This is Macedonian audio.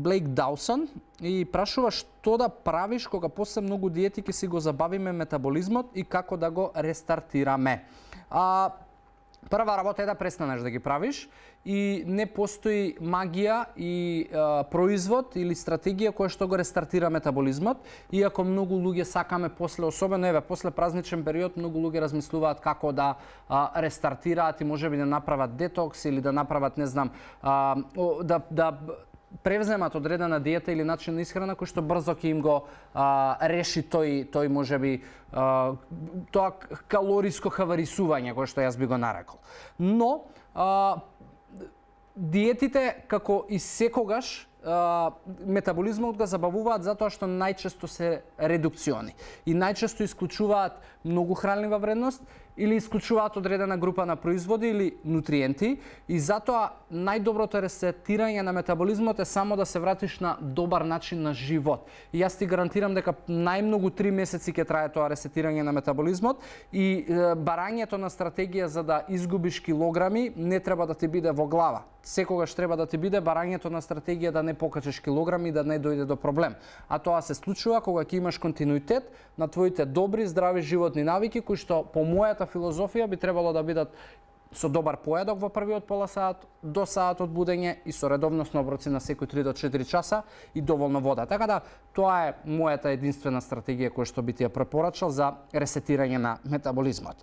Блейк Даусон и прашува што да правиш кога после многу диети ќе си го забавиме метаболизмот и како да го рестартираме. Прва работа е да престанеш да ги правиш и не постои магија и производ или стратегија која што го рестартира метаболизмот, иако многу луѓе сакаме после, особено после празничен период, многу луѓе размислуваат како да рестартираат и можеби да направат детокс или да направат, не знам, да превземат одредена диета или начин на исхрана кој што брзо ќе им го реши тој можеби тоа калориско хаварисување кое што јас би го нарекол. Но диетите како и секогаш метаболизмот го забавуваат затоа што најчесто се редукциони и најчесто исклучуваат многу хранлива вредност или исклучуваат одредена група на производи или нутриенти и затоа најдоброто ресетирање на метаболизмот е само да се вратиш на добар начин на живот. И јас ти гарантирам дека најмногу 3 месеци ќе трае тоа ресетирање на метаболизмот и барањето на стратегија за да изгубиш килограми не треба да ти биде во глава. Секогаш треба да ти биде барањето на стратегија да не покачиш килограми и да не дојде до проблем. А тоа се случува кога ќе имаш континуитет на твоите добри, здрави животни навики кои што по мојата филозофија би требало да бидат со добар поедок во првиот пола сат, до саат од будење и со редовност на оброци на секој 3 до 4 часа и доволно вода. Така да тоа е мојата единствена стратегија која што би ти ја препорачал за ресетирање на метаболизмот.